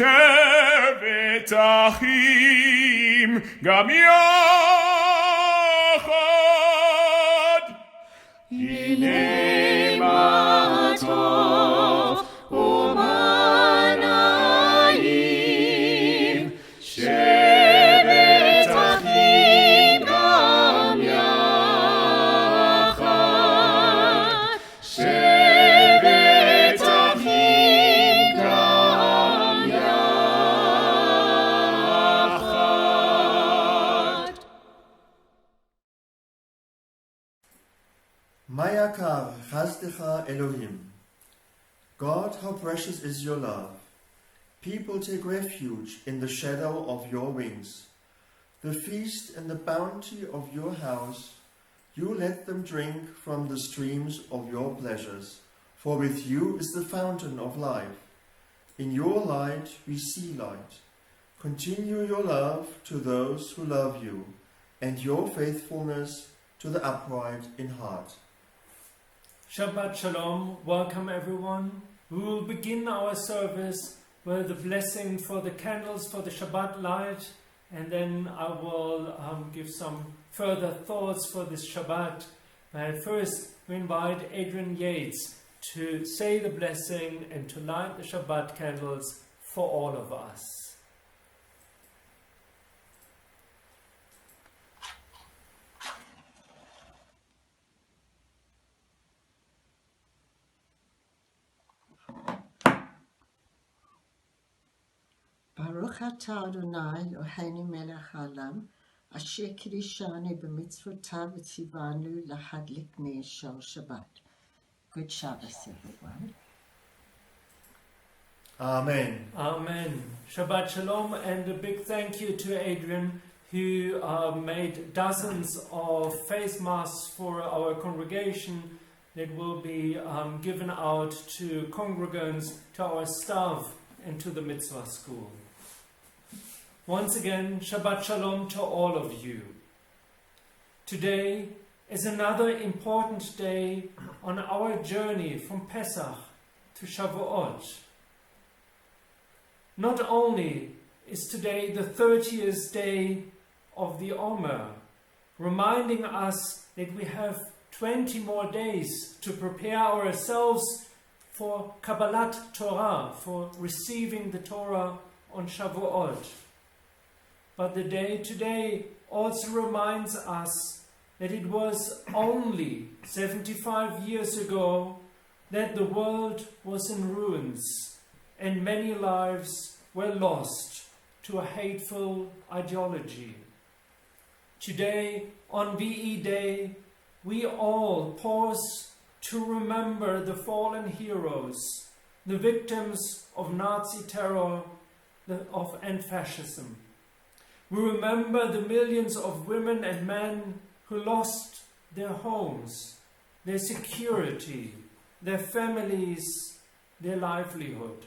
שבת אחים גם יחד. הנה מה טוב ומה נעים, שבת אחים גם יחד. שבת אחים גם יחד. מה יקר חסדך Elohim. God, how precious is your love. People take refuge in the shadow of your wings. The feast and the bounty of your house, you let them drink from the streams of your pleasures. For with you is the fountain of life. In your light we see light. Continue your love to those who love you, and your faithfulness to the upright in heart. Shabbat Shalom, welcome everyone. We will begin our service with the blessing for the candles for the Shabbat light, and then I will give some further thoughts for this Shabbat. But first, we invite Adrian Yates to say the blessing and to light the Shabbat candles for all of us. Baruch atah Adonai Eloheinu melech haolam, asher kiddushanu b'mitzvotav v'tzivanu lahadlik ner shel Shabbat. Good Shabbos, everyone. Amen. Amen. Shabbat Shalom, and a big thank you to Adrian, who made dozens of face masks for our congregation that will be given out to congregants, to our staff, and to the mitzvah school. Once again, Shabbat Shalom to all of you. Today is another important day on our journey from Pesach to Shavuot. Not only is today the 30th day of the Omer, reminding us that we have 20 more days to prepare ourselves for Kabbalat Torah, for receiving the Torah on Shavuot. But the day today also reminds us that it was only 75 years ago that the world was in ruins and many lives were lost to a hateful ideology. Today, on VE Day, we all pause to remember the fallen heroes, the victims of Nazi terror and fascism. We remember the millions of women and men who lost their homes, their security, their families, their livelihood.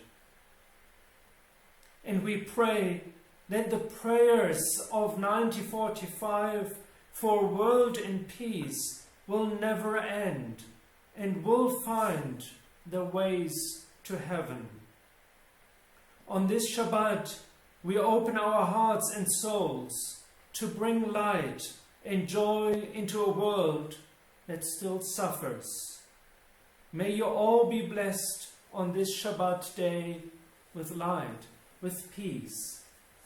And we pray that the prayers of 1945 for a world in peace will never end and will find their ways to heaven. On this Shabbat, we open our hearts and souls to bring light and joy into a world that still suffers. May you all be blessed on this Shabbat day with light, with peace.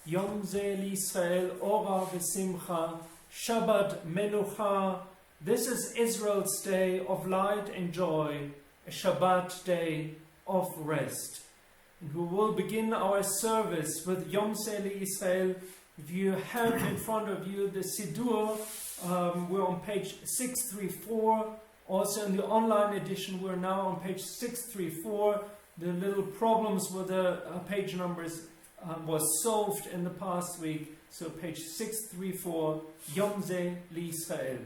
Yom Ze L'Yisrael Ora V'Simcha, Shabbat Menucha. This is Israel's day of light and joy, a Shabbat day of rest. And we will begin our service with Yom Ze L'Yisrael. If you have in front of you the Siddur, we're on page 634. Also in the online edition, we're now on page 634. The little problems with the page numbers was solved in the past week. So page 634, Yom Ze L'Yisrael.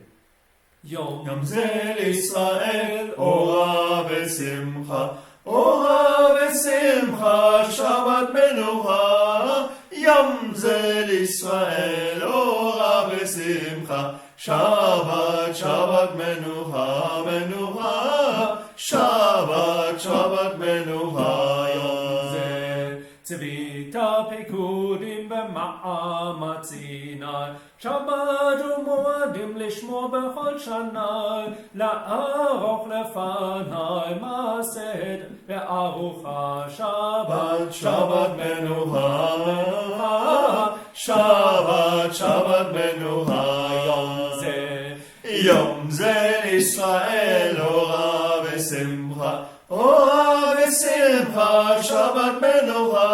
Yom Ze L'Yisrael, Ora V'Simcha, Ora V'Simcha, Shabbat Menucha. Yom Ze L'Yisrael, Ora V'Simcha, Shabbat, Shabbat Menucha, Menucha, Shabbat, Shabbat Menucha. Yom Ze Tzvita Pekudim B'ma'amat Sinai, Shabbat u'moadim lishmo b'chol shana, la'aroch lefanai mased ve'arucha. Shabbat, Shabbat Menucha, Shabbat, Shabbat Menucha. Yom Ze L'Yisrael, Ora V'Simcha, Ora V'Simcha, Shabbat Menucha.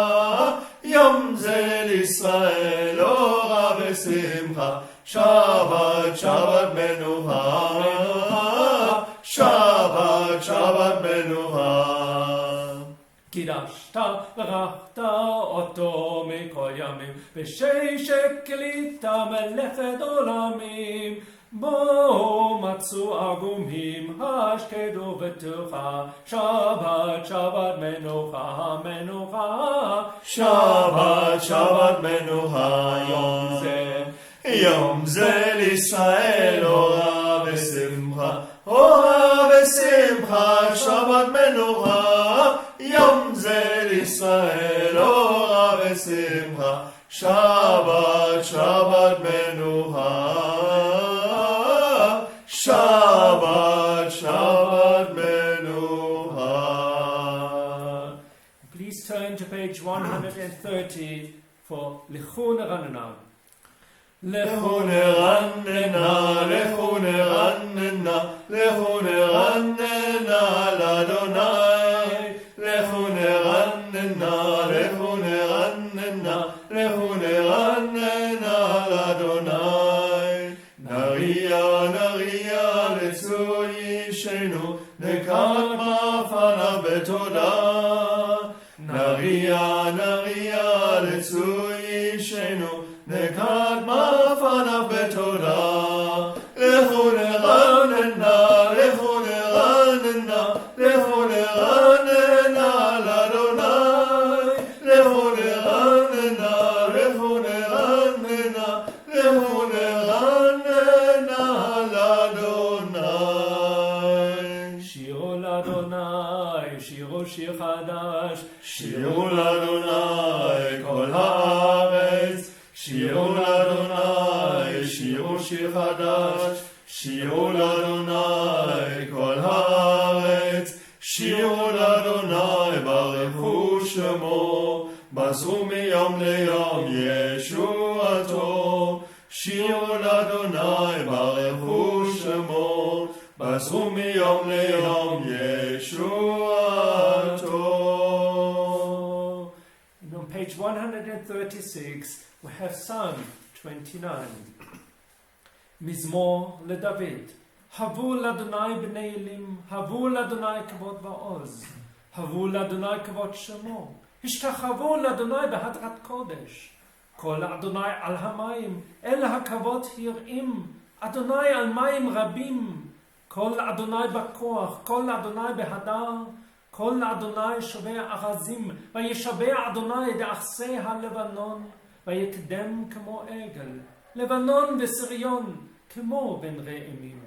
Yom Ze L'Yisrael, Ora V'Simcha, Shabbat, Shabbat Menucha, Shabbat, Shabbat Menucha. Kiddushta v'rachta oto mikol yamim, v'shei kelita melechet olamim. Bo matzu agumim hashkedu v'tucha. Shabbat, Shabbat Menucha, Menucha. Shabbat, Shabbat Menucha. Yom Ze L'Yisrael, Ora V'Simcha, Ora V'Simcha, Shabbat Menucha. Yom Ze L'Yisrael, Ora V'Simcha, Shabbat, Shabbat Menucha. Shabbat, Shabbat Menucha. Please turn to page 130 for Lechu Neranena. Lechu Neranena, Lechu Neranena, Lechu Neranena l'Adonai. Lechu Neranena, Lechu Neranena, Lechu Neranena l'Adonai. Naria, Naria, Letzui Shenu, Nekat Mafana Betoda. Naria, Naria, Letzui Shenu, Nekat Mafana Betoda. Lechu Neranena, Lechu Neranena, Lechu Neranena l'Adonai. Lechu Neranena, Lechu Neranena, Lechu Neranena l'Adonai. Shiru l'Adonai, Shiru Shir Chadash. Shiru l'Adonai kol haaretz. Shiru l'Adonai, Shiru Shir Chadash. Shiru l'Adonai kol haaretz. Shiru l'Adonai barechu shemo. Basru miyom leyom Yeshuato. Shiru l'Adonai barechu shemo. Basru miyom leyom Yeshuato. And on page 136 we have Psalm 29. Mizmor LeDavid. Havu l'Adonai b'nei elim, havu l'Adonai kavod va'oz, havu l'Adonai kavod shemo, השתחוו לאדוני בהדרת קודש. כל אדוני על המים, אל הכבוד יראים, אדוני על מים רבים. כל אדוני בכוח, כל אדוני בהדר, כל אדוני שובע ארזים, וישבע אדוני דאחסי הלבנון, ויקדם כמו עגל, לבנון וסריון, כמו בן ראמים.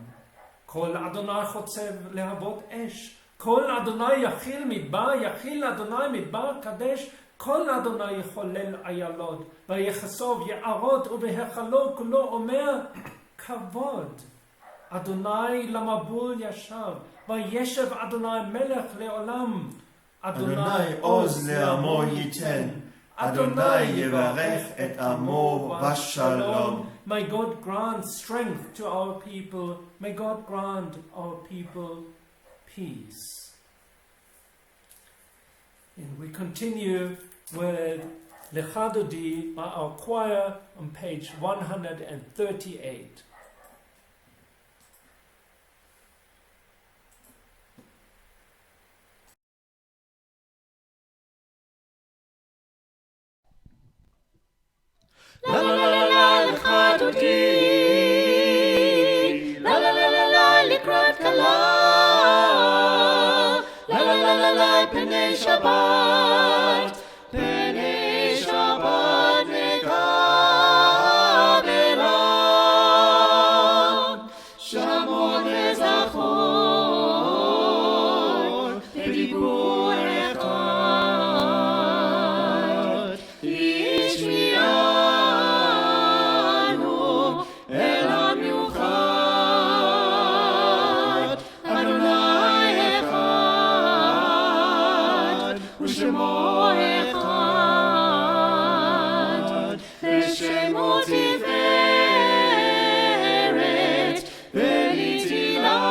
כל אדוני חוצב להבות אש, כל אדוני יכיל מדבר, יכיל אדוני מדבר קדש, כל אדוני יחולל איילות, ויחשוף יערות, ובהיכלו כולו אומר, כבוד. אדוני למבול ישב, וישב אדוני מלך לעולם. אדוני עוז לעמו ייתן, אדוני יברך את עמו בשלום. May God grant strength to our people. May God grant our people peace. And we continue with Lecha Dodi by our choir on page 138. La la la la la Lecha Dodi, la la la la la Likrat Kala, la la la la la Penei Shabbat, Penei Shabbat Nekabela, Shamon Ezachor, Bedibur Echad, Ishmianu El HaMiuchad, Adonai Echad, U'Shemo Echad, V'Shemo Tiferet, V'Nitilah,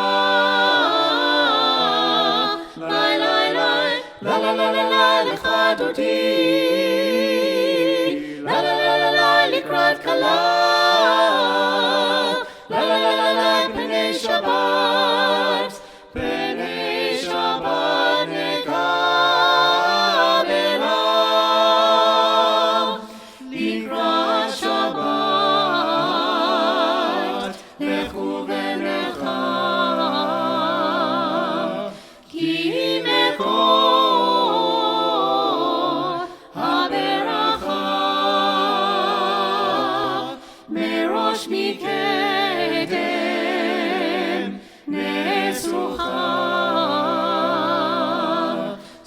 Lai Lai Lai, La La La La La Lecha Dodi, La La La La La Likrat Kala, La La La La La Penei Shabbat, Penei Shabbat Nekabela, Likrat Shabbat, Lechu v'necha, Ki mekor haberacha, Merosh mikedem nesucha,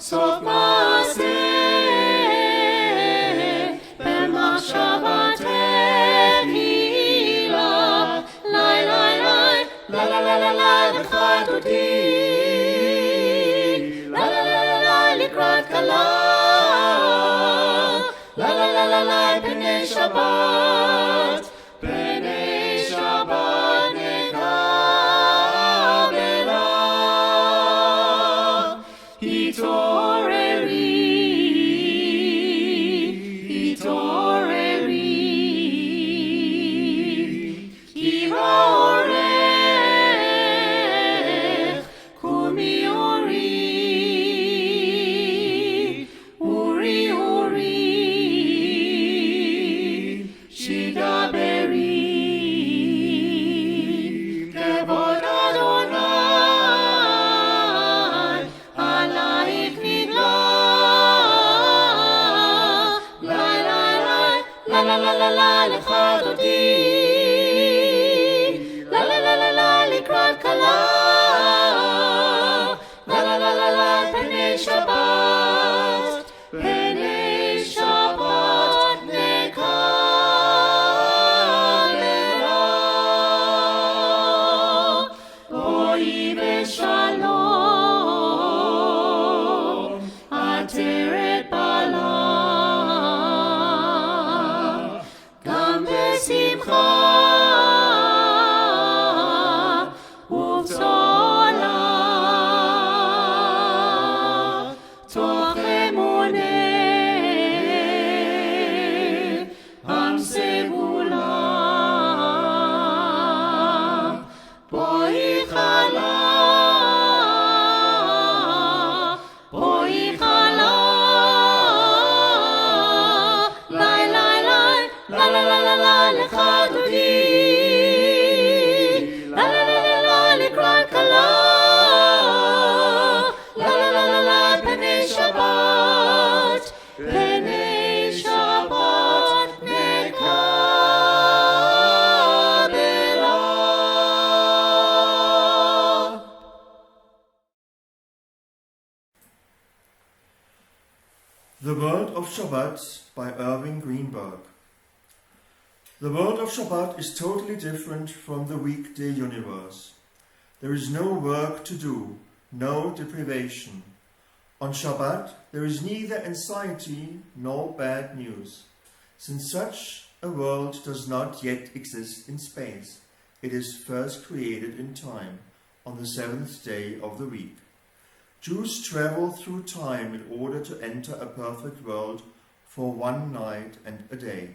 Sof maaseh b'machshavat tefila, Lai Lai Lai, La La La La La Lecha Dodi, La La La La La Likrat Kala, La La La La La Penei Shabbat, Penei Shabbat Nekabela, Hitoreri, Hitoreri, Ki ha'orech kumi ori, Uri Uri, Shidaberi, Kevod Adonai, Alaik nigla, Lai Lai Lai, La La La La La Lecha Dodi, La La La La La Likrat Kala, La La La La La Penei Shabbat, Penei Shabbat Nekabela, Boi b'shalom, Ateret bala, Gam b'simcha, The World of Shabbat by Irving Greenberg. The world of Shabbat is totally different from the weekday universe. There is no work to do, no deprivation. On Shabbat there is neither anxiety nor bad news, since such a world does not yet exist in space. It is first created in time, on the seventh day of the week. Jews travel through time in order to enter a perfect world for one night and a day.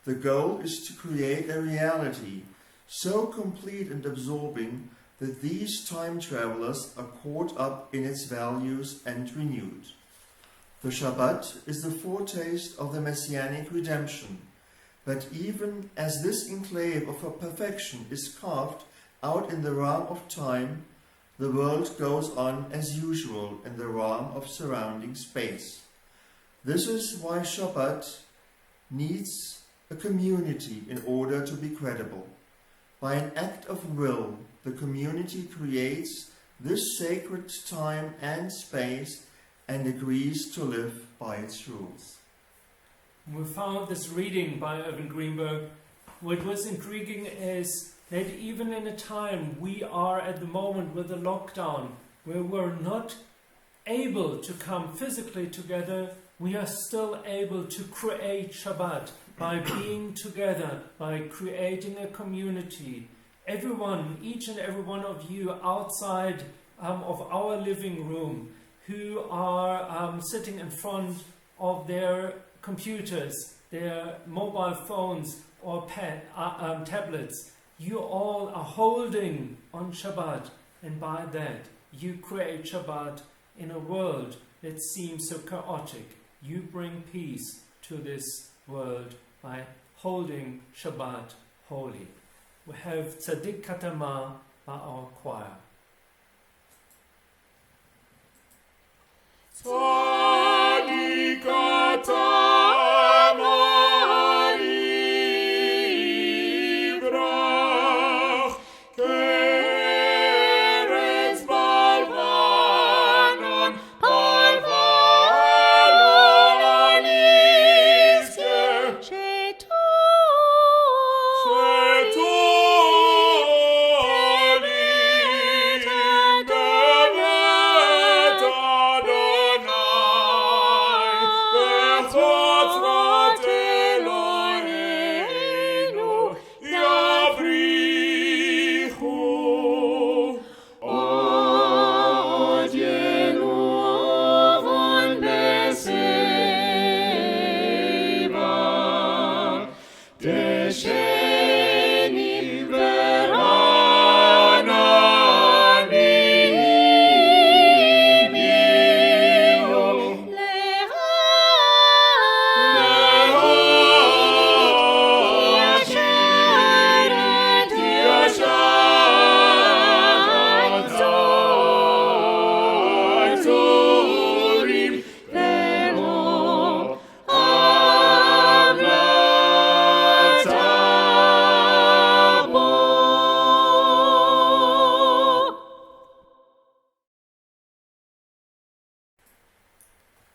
The goal is to create a reality so complete and absorbing that these time travelers are caught up in its values and renewed. The Shabbat is the foretaste of the Messianic redemption, but even as this enclave of perfection is carved out in the realm of time, the world goes on as usual in the realm of surrounding space. This is why Shabbat needs a community in order to be credible. By an act of will, the community creates this sacred time and space and agrees to live by its rules. We found this reading by Irving Greenberg. What was intriguing is that even in a time we are at the moment with the lockdown, where we're not able to come physically together, we are still able to create Shabbat by being together, by creating a community. Everyone, each and every one of you outside of our living room who are sitting in front of their computers, their mobile phones or tablets, you all are holding on Shabbat, and by that you create Shabbat in a world that seems so chaotic. You bring peace to this world by holding Shabbat holy. We have Tzadik Katama by our choir. Tzadik Katama Ibrach Keretz Balvanon Balvanon Iske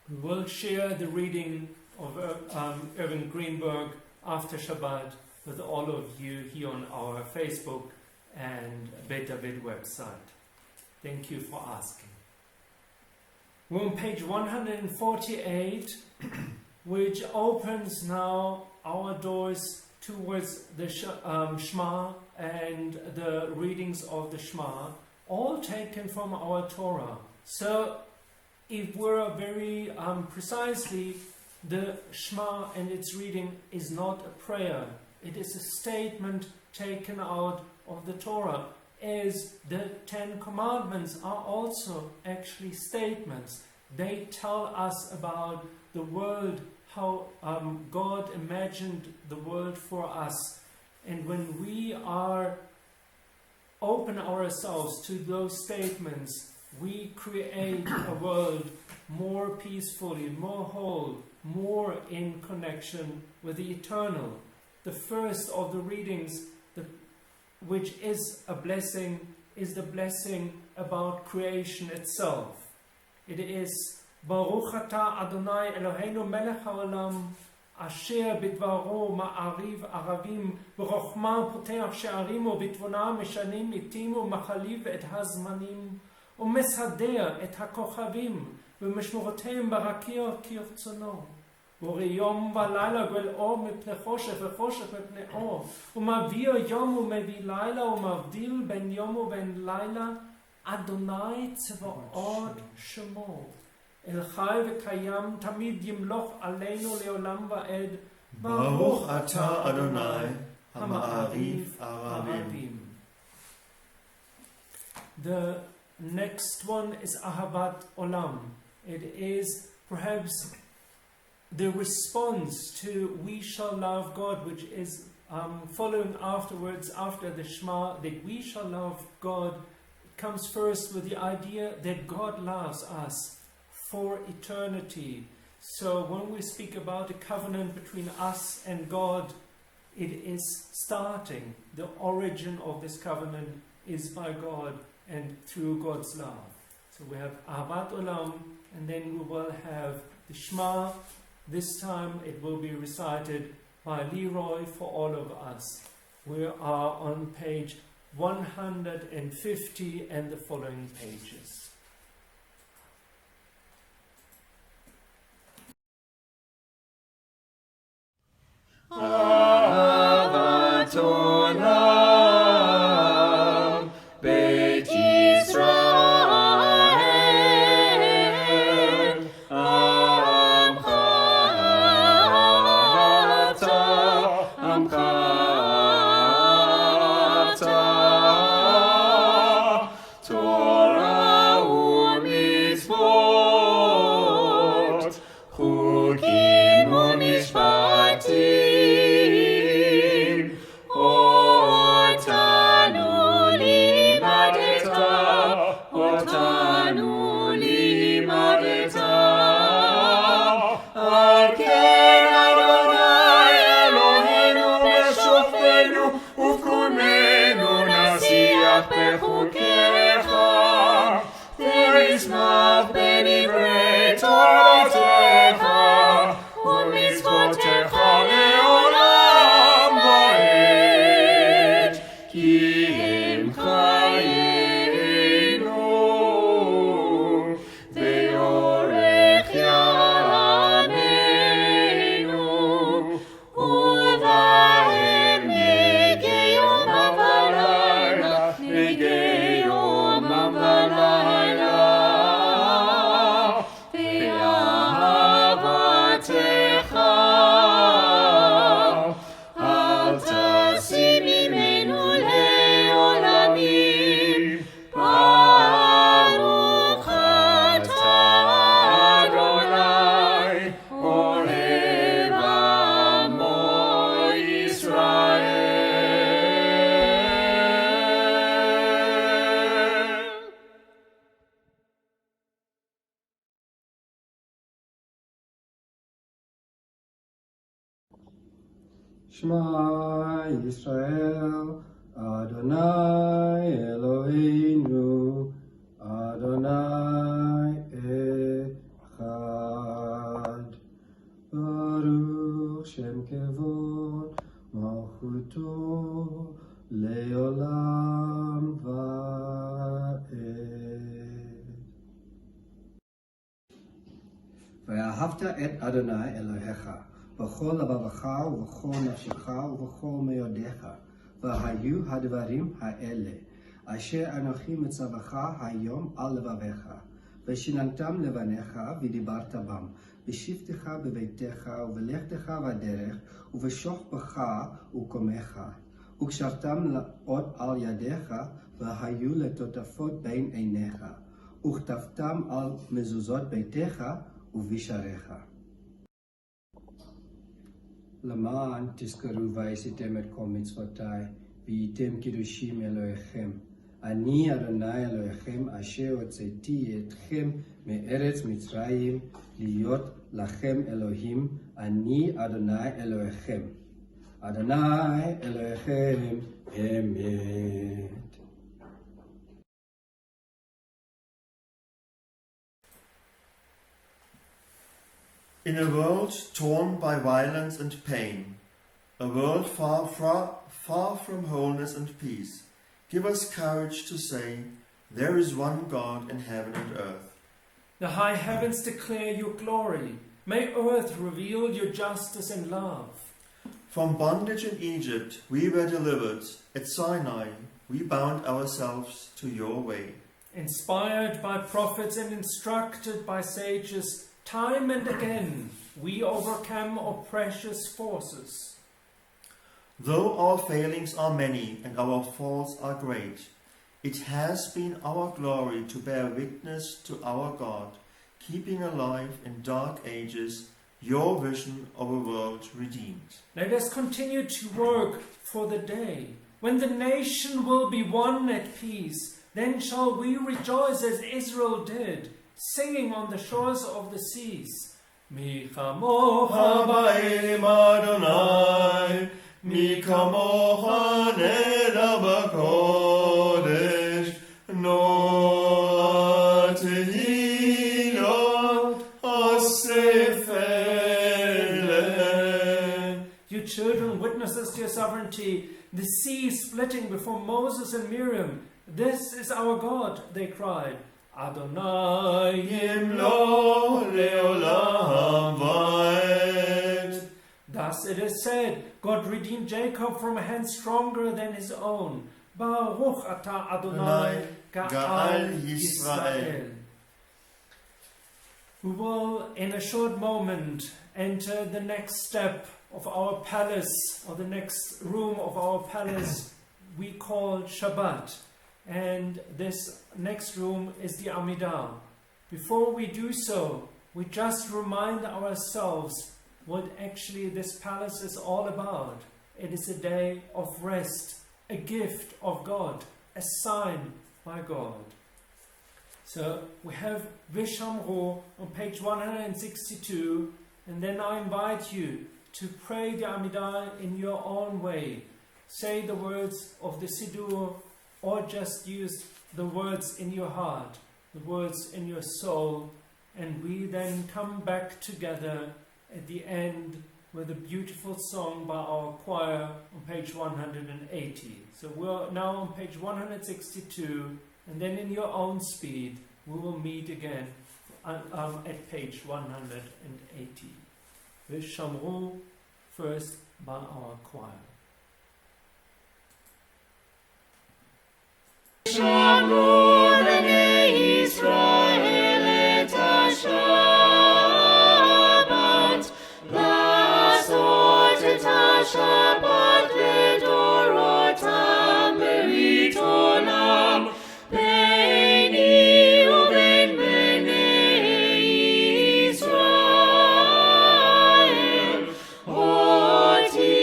We will share the reading of Irving Greenberg after Shabbat with all of you here on our Facebook and Beta Vid website. Thank you for asking. We're on page 148, which opens now our doors towards the Shema and the readings of the Shema, all taken from our Torah. So, if we're very precisely, the Shema and its reading is not a prayer. It is a statement taken out of the Torah, as the Ten Commandments are also actually statements. They tell us about the world, how God imagined the world for us. And when we are open ourselves to those statements, we create a world more peacefully, more whole, more in connection with the eternal. The first of the readings, which is a blessing, is the blessing about creation itself. It is ברוך אתה אדוני אלוהינו מלך העולם, אשר בדברו מעריב ערבים, בחוכמה פותח שערים ובתבונה משנים עתים ומחליף את הזמנים, ומסדר את הכוכבים ומשמורותיהם ברקיע כרצונו. בורא יום ולילה גואל אור מפני חושך וחושך מפני אור, ומעביר יום ומביא לילה ומבדיל בין יום ובין לילה, אדוני צבאות שמו. אל חי וקיים תמיד ימלוך עלינו לעולם ועד. ברוך אתה אדוני המעריב ערבים. The next one is Ahavat Olam. It is perhaps the response to we shall love God, which is following afterwards after the Shema, that we shall love God. It comes first with the idea that God loves us for eternity. So when we speak about a covenant between us and God, it is starting. The origin of this covenant is by God and through God's love. So we have Ahavat Olam, and then we will have the Shema. This time it will be recited by Leroy for all of us. We are on page 150 and the following pages. אהבת עולם, בית ישראל, עמך אתה, עמך אתה, תורה ומצוות, חוקים ומשפטים, נשמח בדברי תורתך ומצוותיך לעולם ועד, כי הם חיינו ואורך ימינו, ובהם נגי יומם ולילה, נגי יומם ולילה. Shema Yisrael, Adonai Elohinu, Adonai Echad. Baruch Shem Kevod Malchuto Leolam Va'ed. ואהבת את אדוני אלוהיך בכל לבבך ובכל נפשך ובכל מאודיך, והיו הדברים האלה אשר אנוכי מצווך היום על לבביך, ושיננתם לבניך ודיברת בם, בשבתך בביתך ובלכתך בדרך, ובשוכבך וקומך, וקשרתם לאות על ידיך, והיו לטוטפות בין עיניך, וכתבתם על מזוזות ביתך ובשעריך. למען תזכרו ועשיתם את כל מצוותיי, והייתם קידושים אלוהיכם. אני אדוני אלוהיכם אשר הוצאתי אתכם מארץ מצרים, להיות לכם אלוהים. אני אדוני אלוהיכם. אדוני אלוהיכם אמת. In a world torn by violence and pain, a world far from wholeness and peace, give us courage to say, there is one God in heaven and earth. The high heavens declare your glory. May earth reveal your justice and love. From bondage in Egypt we were delivered. At Sinai we bound ourselves to your way. Inspired by prophets and instructed by sages, time and again we overcome oppressive forces. Though our failings are many and our faults are great, it has been our glory to bear witness to our God, keeping alive in dark ages your vision of a world redeemed. Let us continue to work for the day when the nation will be one at peace. Then shall we rejoice as Israel did, singing on the shores of the seas. Mi chamocha ba'elim Adonai, mi kamocha neda b'kodesh, no tehilot asefele. You children, witnesses to your sovereignty, the sea splitting before Moses and Miriam. This is our God, they cried. Adonai Yimlo leolam va'ed. Thus it is said, God redeemed Jacob from a hand stronger than his own. Baruch atah Adonai Ga'al Yisrael. We will in a short moment enter the next step of our palace, or the next room of our palace we call Shabbat. And this next room is the Amida. Before we do so, we just remind ourselves what actually this palace is all about. It is a day of rest, a gift of God, a sign by God. So we have Vishamro on page 162, and then I invite you to pray the Amida in your own way. Say the words of the Siddur, or just use the words in your heart, the words in your soul, and we then come back together at the end with a beautiful song by our choir on page 180. So we're now on page 162, and then in your own speed we will meet again at page 180. Vishamru first by our choir. Shamru b'nei Yisrael et ha-Shabbat, la'asot et ha-Shabbat ledorotam berit olam, beini uben b'nei Yisrael, oti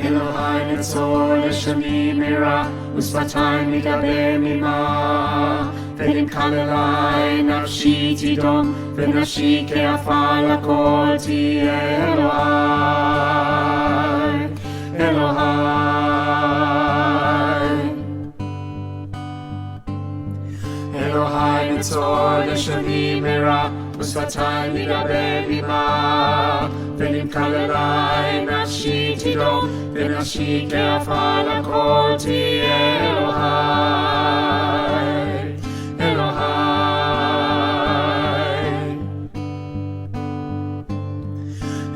Elohai netzor לשני מרע, ושפתיים מדבר ממה. ונמחל אליי נפשי תדום, ונפשי כעפר לכל תהיה אלוהי, אלוהי. אלוהי נצור לשני מרע, ושפתיים מדבר במה. ונמחל אליי נפשי תדום, ונפשי כעפר לכל תהיה אלוהי,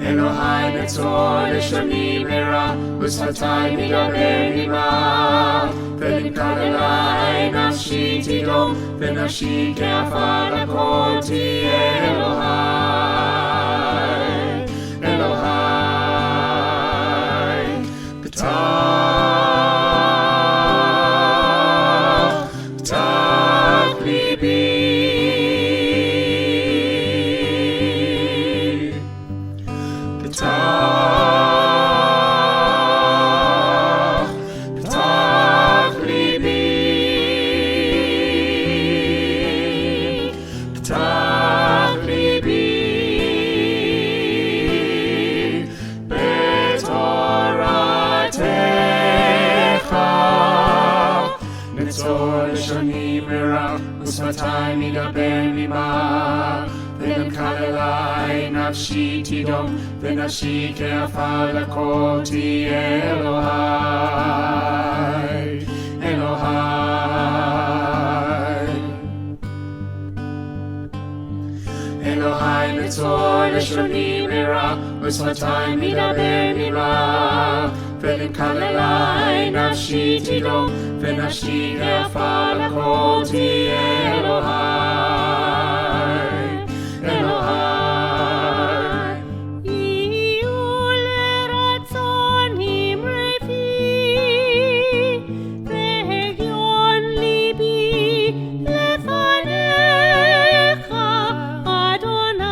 Elohai netzor לשני מרע, ושפתיים מדבר במה. ונמחל אליי נפשי תדום, ונפשי כעפר לכל תהיה אלוהי, אלוהי. פתח ליבי, ושפתיים מדבר במה. ונמחל אליי נפשי תדום, ונפשי כעפר לכל תהיה אלוהי, אלוהי. אלוהי נצור לשני מרע, ושפתיים מדבר במה. ונמחל אליי נפשי תדום, ונפשי כעפר לכל תהיה אלוהי, אלוהי. יהיו לרצון אמרתי, והגיון ליבי לפניך, אדוני,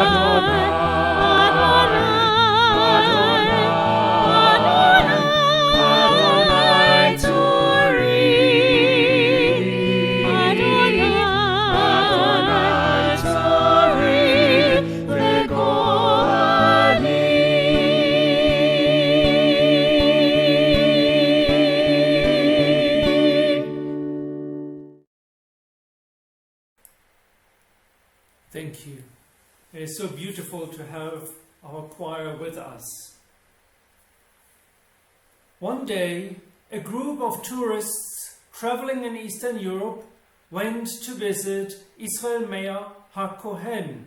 אדוני, Thank you. It is so beautiful to have our choir with us. One day, a group of tourists traveling in Eastern Europe went to visit Israel Meir HaKohen,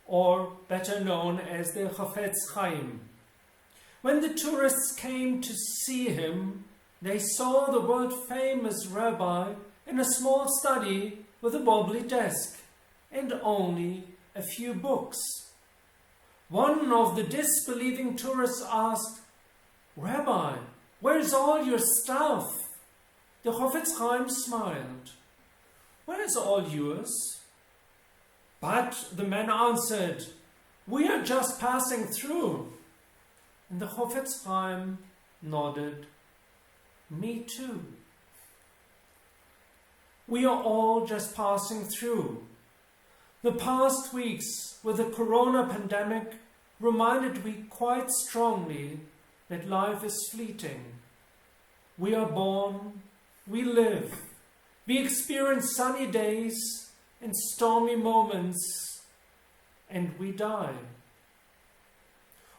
or better known as the Chafetz Chaim. When the tourists came to see him, they saw the world-famous rabbi in a small study with a wobbly desk and only a few books. One of the disbelieving tourists asked, "Rabbi, where's all your stuff?" The Chafetz Chaim smiled. "Where is all yours?" But the man answered, "We are just passing through." And the Chafetz Chaim nodded, "Me too." We are all just passing through. The past weeks with the corona pandemic reminded me quite strongly that life is fleeting. We are born, we live, we experience sunny days and stormy moments, and we die.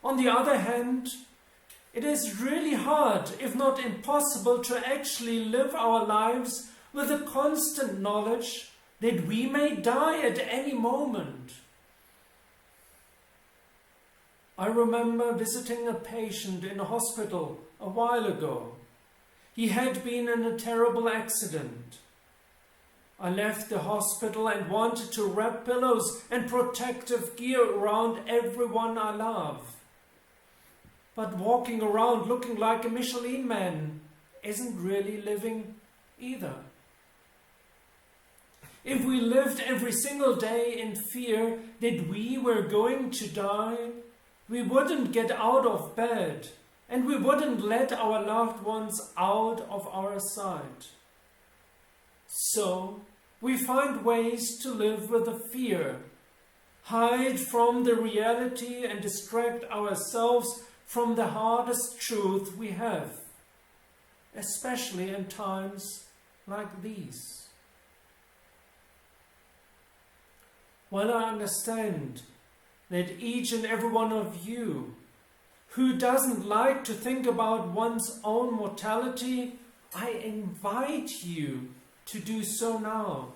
On the other hand, it is really hard, if not impossible, to actually live our lives with the constant knowledge that we may die at any moment. I remember visiting a patient in a hospital a while ago. He had been in a terrible accident. I left the hospital and wanted to wrap pillows and protective gear around everyone I love. But walking around looking like a Michelin man isn't really living either. If we lived every single day in fear that we were going to die, we wouldn't get out of bed and we wouldn't let our loved ones out of our sight. So we find ways to live with the fear, hide from the reality and distract ourselves from the hardest truth we have, especially in times like these. While I understand that each and every one of you who doesn't like to think about one's own mortality, I invite you to do so now,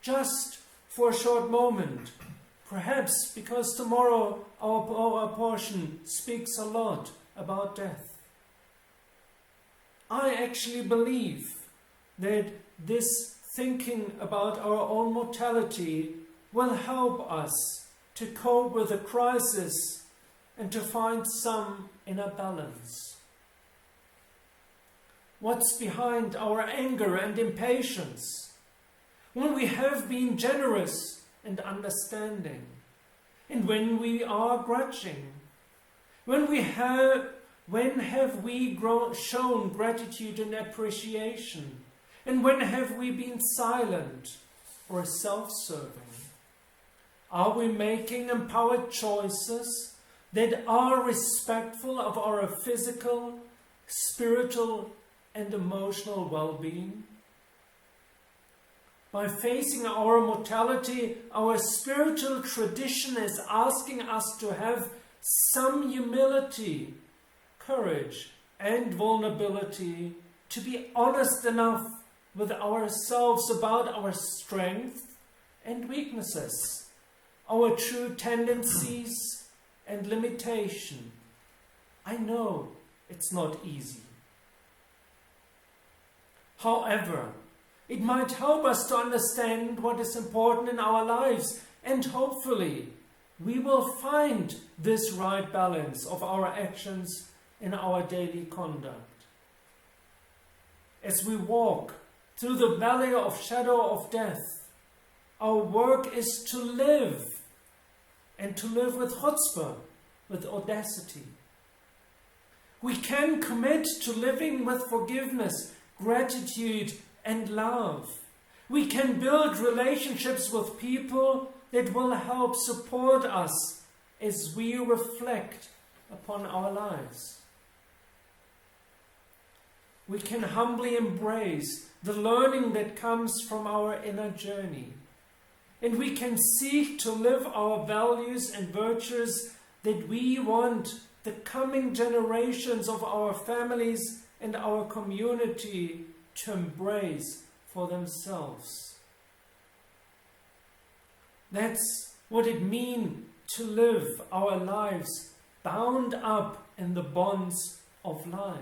just for a short moment, perhaps because tomorrow our portion speaks a lot about death. I actually believe that this thinking about our own mortality will help us to cope with the crisis and to find some inner balance. What's behind our anger and impatience? When we have been generous and understanding, and when we are grudging, when have we shown gratitude and appreciation, and when have we been silent or self-serving? Are we making empowered choices that are respectful of our physical, spiritual, and emotional well-being? By facing our mortality, our spiritual tradition is asking us to have some humility, courage, and vulnerability to be honest enough with ourselves about our strengths and weaknesses, our true tendencies and limitation. I know it's not easy. However, it might help us to understand what is important in our lives, and hopefully we will find this right balance of our actions in our daily conduct. As we walk through the valley of shadow of death, our work is to live, and to live with chutzpah, with audacity. We can commit to living with forgiveness, gratitude, and love. We can build relationships with people that will help support us as we reflect upon our lives. We can humbly embrace the learning that comes from our inner journey. And we can seek to live our values and virtues that we want the coming generations of our families and our community to embrace for themselves. That's what it means to live our lives bound up in the bonds of life.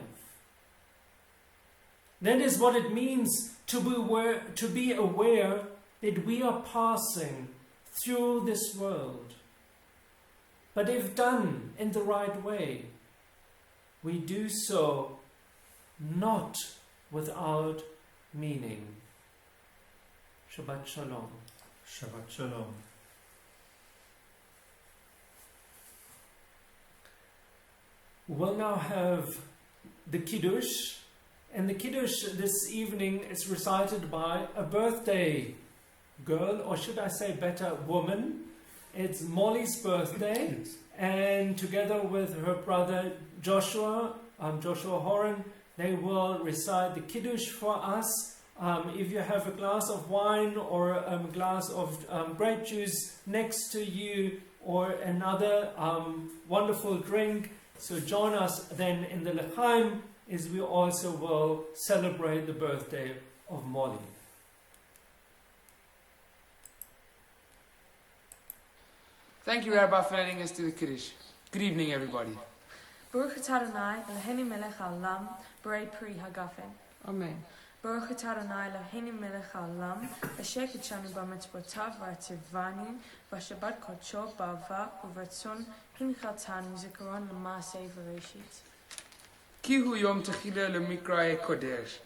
That is what it means to be aware that we are passing through this world. But if done in the right way, we do so not without meaning. Shabbat Shalom. Shabbat Shalom. We'll now have the Kiddush, and the Kiddush this evening is recited by a birthday girl, or should I say better, woman. It's Molly's birthday, and together with her brother Joshua Horan, they will recite the Kiddush for us. If you have a glass of wine or a glass of grape juice next to you, or another wonderful drink, so join us then in the Lecha, as we also will celebrate the birthday of Molly. Thank you, Rabbi, for leading us to the Kiddush. Good evening, everybody. Baruch atah Adonai, Elohenu melech haolam, borei pri hagafen. Amen. Baruch atah Adonai, Elohenu melech haolam, asher kidshanu b'mitzvotav v'atzivanu, v'shabbat kodsho ba'ava u'v'ratzon hinchaltanu zikaron l'maaseh v'reshit. Ki hu yom techila lemikra kodesh,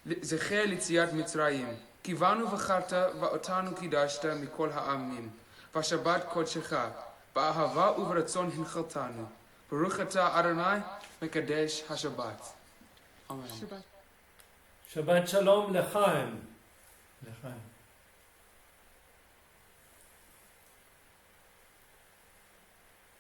zecher litziat Mitzrayim, kivanu v'charta v'otanu kidashta mikol ha'amim, v'shabbat kodshecha, ba'ahava u'v'ratzon hinchaltanu, Baruch atah Adonai Mekadesh HaShabbat. Amen. Shabbat Shalom Lechaim.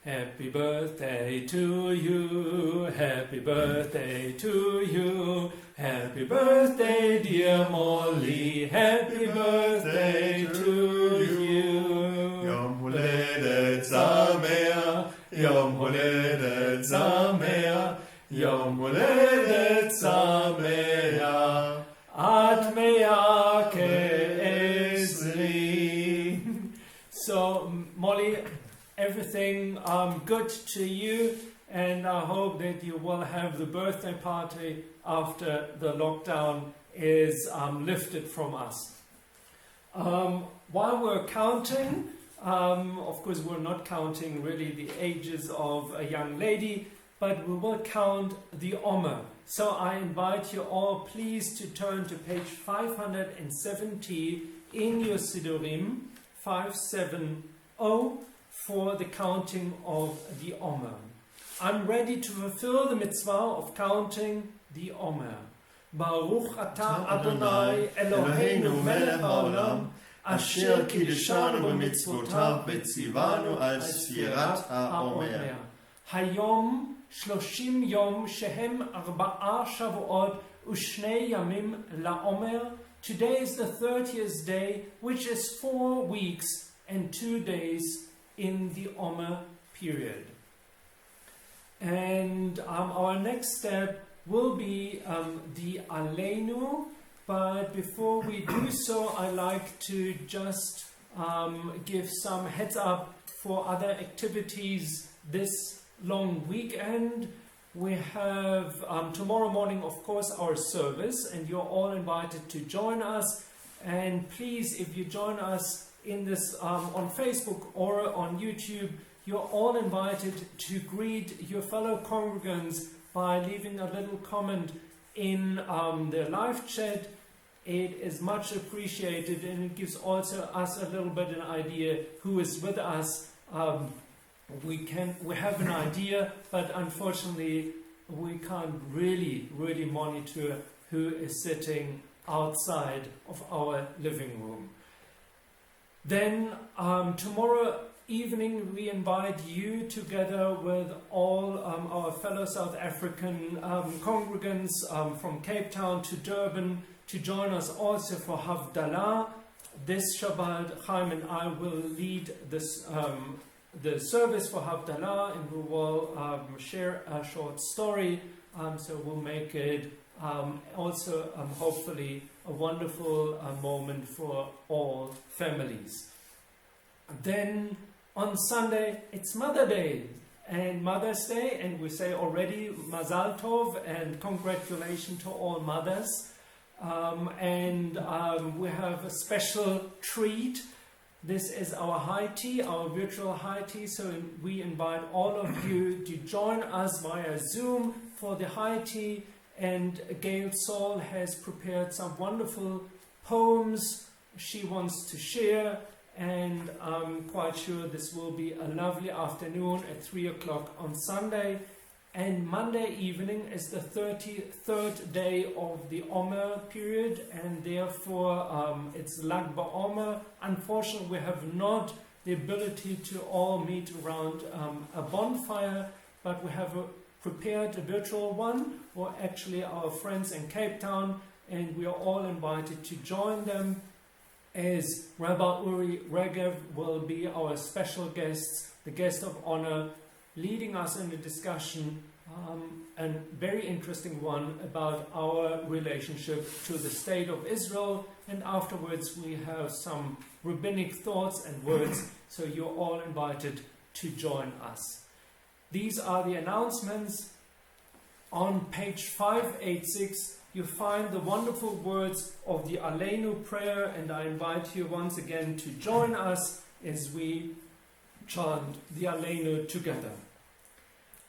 Happy birthday to you, happy birthday to you, happy birthday dear Molly, happy birthday to you. Yom Holedet Sameach, Yom Holedet Sameach, Yom Holedet Sameach, Ad mea ke'ezri. So, Molly, everything good to you, and I hope that you will have the birthday party after the lockdown is lifted from us. While we're counting, of course we're not counting really the ages of a young lady, but we will count the Omer. So I invite you all please to turn to page 570 in your Siddurim, 570, for the counting of the Omer. I'm ready to fulfill the mitzvah of counting the Omer. Baruch atah Adonai Eloheinu melech haolam, asher kiddushanu b'mitzvotav v'tzivanu al sfirat ha'omer. Hayom 30 yom shehem 4 shavuot u'shnei yamim la'omer. Today is the 30th day, which is 4 weeks and 2 days in the Omer period. And our next step will be the Aleinu, but before we do so, I like to just give some heads up for other activities this long weekend. We have tomorrow morning, of course, our service, and you're all invited to join us. And please, if you join us in this on Facebook or on YouTube, you're all invited to greet your fellow congregants by leaving a little comment in the live chat. It is much appreciated, and it gives also us a little bit an idea who is with us. We have an idea, but unfortunately we can't really monitor who is sitting outside of our living room. Then tomorrow evening we invite you, together with all our fellow South African congregants from Cape Town to Durban, to join us also for Havdalah. This Shabbat, Chaim and I will lead this the service for Havdalah, and we will share a short story. So we'll make it also hopefully a wonderful moment for all families. Then on Sunday it's Mother's Day and Mother's Day, and we say already Mazal Tov and congratulations to all mothers. And we have a special treat. This is our high tea, our virtual high tea, so we invite all of you to join us via Zoom for the high tea. And Gail Saul has prepared some wonderful poems she wants to share, and I'm quite sure this will be a lovely afternoon at 3 o'clock on Sunday. And Monday evening is the 33rd day of the Omer period, and therefore it's Lag BaOmer. Unfortunately, we have not the ability to all meet around a bonfire, but we have prepared a virtual one for actually our friends in Cape Town, and we are all invited to join them, as Rabbi Uri Regev will be our special guest, the guest of honor, leading us in a discussion, a very interesting one, about our relationship to the state of Israel. And afterwards we have some rabbinic thoughts and words, so you're all invited to join us. These are the announcements. On page 586 you find the wonderful words of the Aleinu prayer, and I invite you once again to join us as we chant the Aleinu together.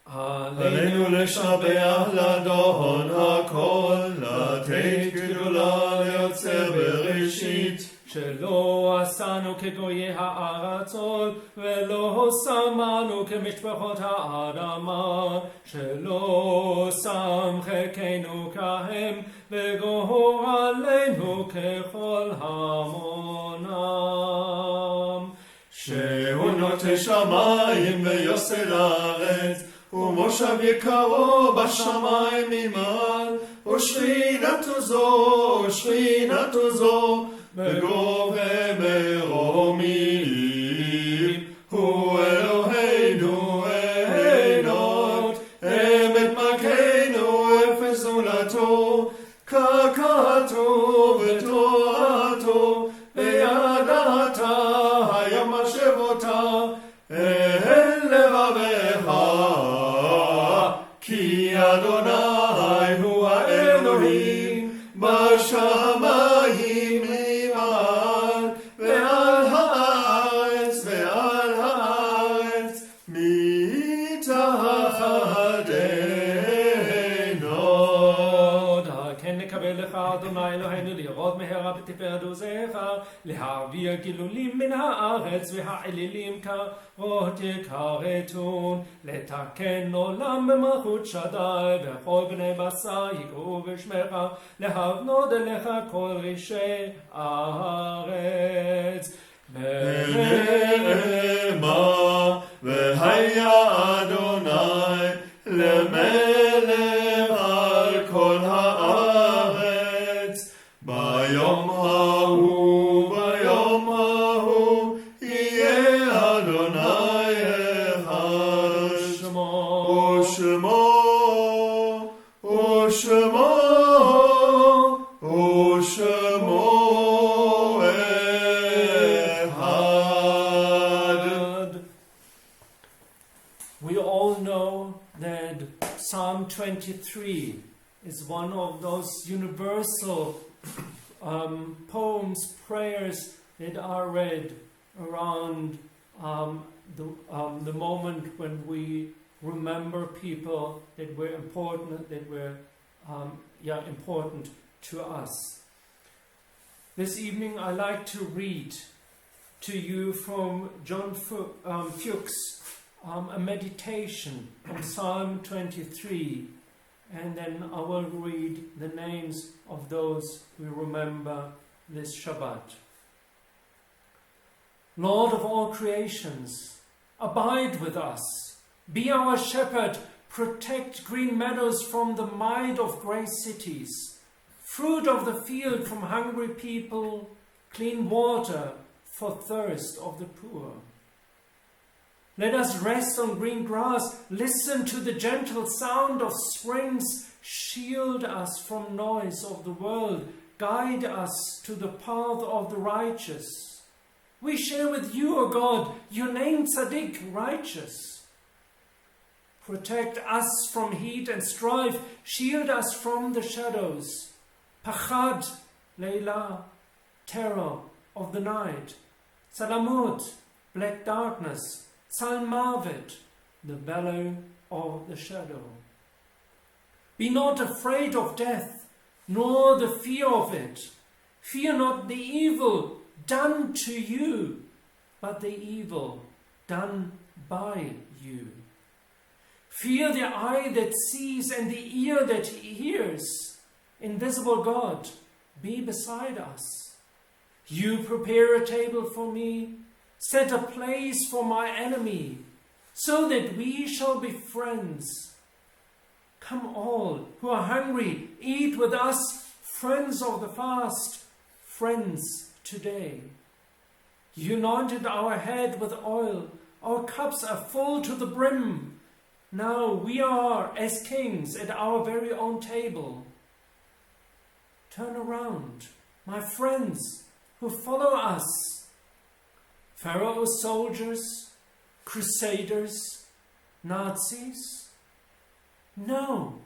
Aleinu לשבח לאדון הכל, לתת גדולה ליוצר בראשית, שלא עשנו כגויי הארצות, ולא שמנו כמשפחות האדמה, שלא שם חלקנו כהם, וגורלנו ככל המונם. שהוא נוטה שמיים ויוסד הארץ, ומושב יקרו בשמיים ממעל, ושכינתו זו, בגובה מרומים. הוא אלוהינו עינות, אמת מלכנו אפס זולתו, קרקעתו ותורתו, וידעת היום השבותה, אל לבבך, כי אדוני הוא האלוהים בשמיים ממעל, ועל הארץ מתחתינו. כן נקבל לך אדוני אלוהינו לראות מהרה בתפארת עוזיך, להעביר גילולים מן הארץ והאלילים קרות יכרתון, לתקן עולם במלכות שדי, וכל בני בשר יקראו בשמך, להבנות אליך כל רשעי הארץ. נאמר, והיה אדוני למלך על כל הארץ, ביום ההוא יהיה אדוני אחד, ושמו אחד. We all know that Psalm 23 is one of those universal poems, prayers that are read around the moment when we remember people that were important, important to us. This evening I like to read to you from John Fuchs a meditation on Psalm 23, and then I will read the names of those we remember this Shabbat. Lord of all creations, abide with us, be our shepherd, protect green meadows from the might of grey cities, fruit of the field from hungry people, clean water for thirst of the poor. Let us rest on green grass, listen to the gentle sound of springs, shield us from noise of the world, guide us to the path of the righteous. We share with you, O God, your name Tzaddik, righteous. Protect us from heat and strife, shield us from the shadows. Pachad, Leila, terror of the night. Salamut, black darkness. Salmavet, the bellow of the shadow. Be not afraid of death, nor the fear of it. Fear not the evil done to you, but the evil done by you. Fear the eye that sees and the ear that hears. Invisible God, be beside us. You prepare a table for me, set a place for my enemy, so that we shall be friends. Come all who are hungry, eat with us, friends of the fast, friends today. You anointed our head with oil, our cups are full to the brim. Now we are as kings at our very own table. Turn around, my friends who follow us. Pharaoh's soldiers, crusaders, Nazis? No.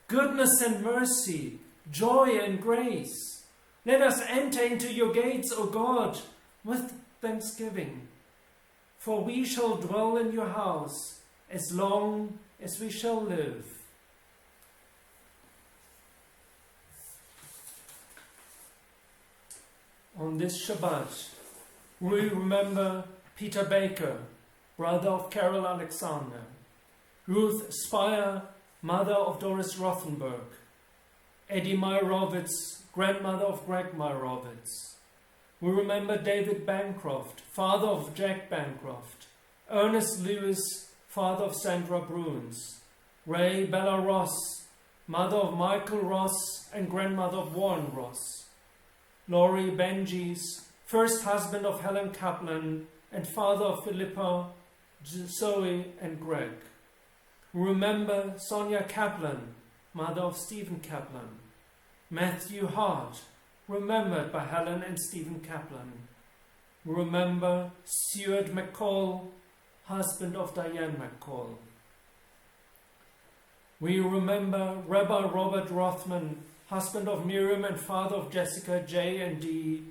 Goodness and mercy, joy and grace. Let us enter into your gates, O God, with thanksgiving. For we shall dwell in your house as long as we shall live. On this Shabbat, we remember Peter Baker, brother of Carol Alexander, Ruth Spire, mother of Doris Rothenberg, Eddie Meyerowitz, grandmother of Greg Meyerowitz. We remember David Bancroft, father of Jack Bancroft, Ernest Lewis, father of Sandra Bruins, Ray Bella Ross, mother of Michael Ross and grandmother of Warren Ross, Laurie Benjis, first husband of Helen Kaplan and father of Philippa, Zoe and Greg. Remember Sonia Kaplan, mother of Stephen Kaplan. Matthew Hart, remembered by Helen and Stephen Kaplan. Remember Stuart McCall, husband of Diane McCall. We remember Rabbi Robert Rothman, husband of Miriam and father of Jessica, J and D,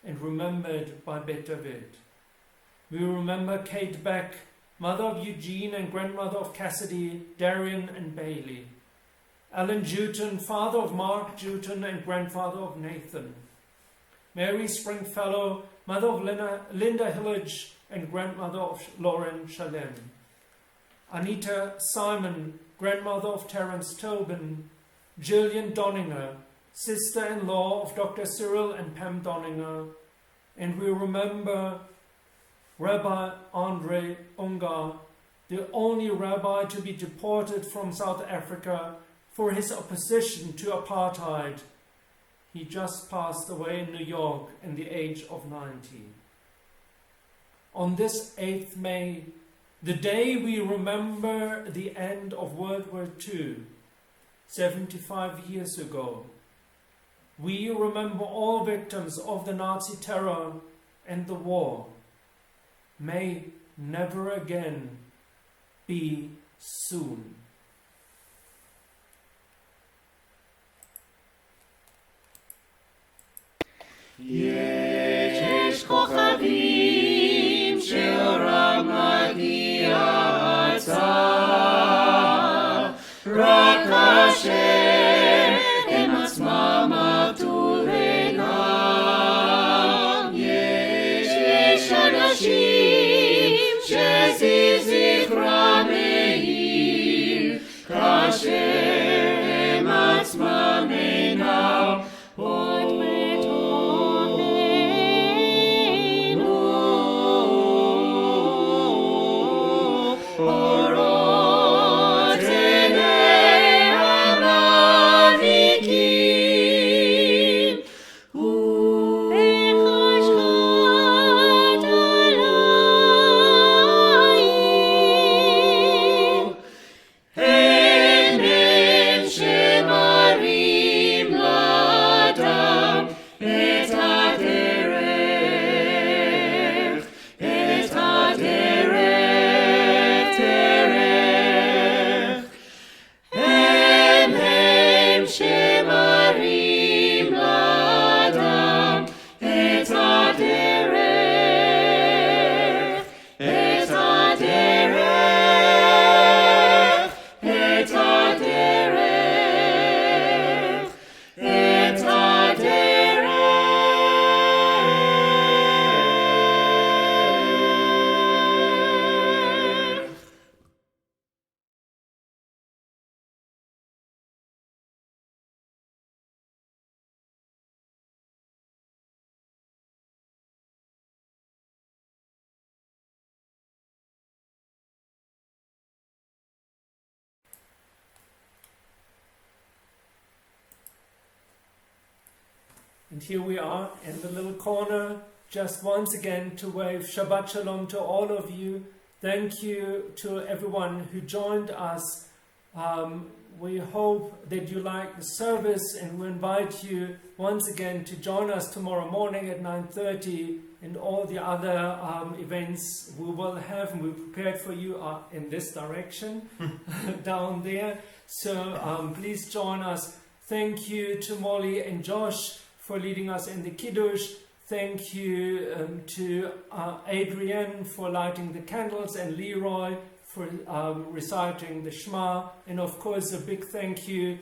and remembered by Bet David. We remember Kate Beck, mother of Eugene and grandmother of Cassidy, Darian and Bailey. Alan Jewton, father of Mark Jewton and grandfather of Nathan. Mary Springfellow, mother of Linda Hillage and grandmother of Lauren Shalem. Anita Simon, grandmother of Terence Tobin. Jillian Donninger, sister-in-law of Dr. Cyril and Pam Donninger. And we remember Rabbi Andre Ungar, the only rabbi to be deported from South Africa for his opposition to apartheid. He just passed away in New York at the age of 90. On this 8th May, the day we remember the end of World War II, 75 years ago, we remember all victims of the Nazi terror and the war. May never again be soon. יש כוכבים שרק מגיע הצער, רק אשר הם עצמם עבדו וגם יש אנשים שזכרם מאיר, כאשר הם עצמם אינם עוד And here we are in the little corner, just once again to wave Shabbat Shalom to all of you. Thank you to everyone who joined us. We hope that you like the service, and we invite you once again to join us tomorrow morning at 9:30 and all the other events we will have, and we prepared for you are in this direction down there. So please join us. Thank you to Molly and Josh for leading us in the Kiddush. Thank you to Adrienne for lighting the candles, and Leroy for reciting the Shema. And of course a big thank you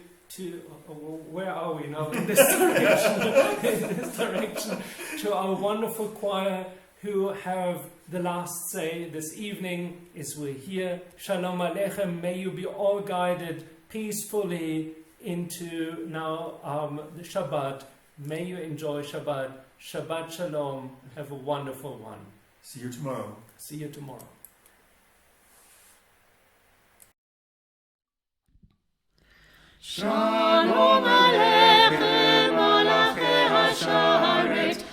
where are we now? In this direction, in this direction, to our wonderful choir who have the last say this evening as we're here. Shalom Aleichem. May you be all guided peacefully into now the Shabbat. May you enjoy Shabbat. Shabbat Shalom. Have a wonderful one. See you tomorrow. See you tomorrow. Shalom Aleichem, Malachi Hasharet,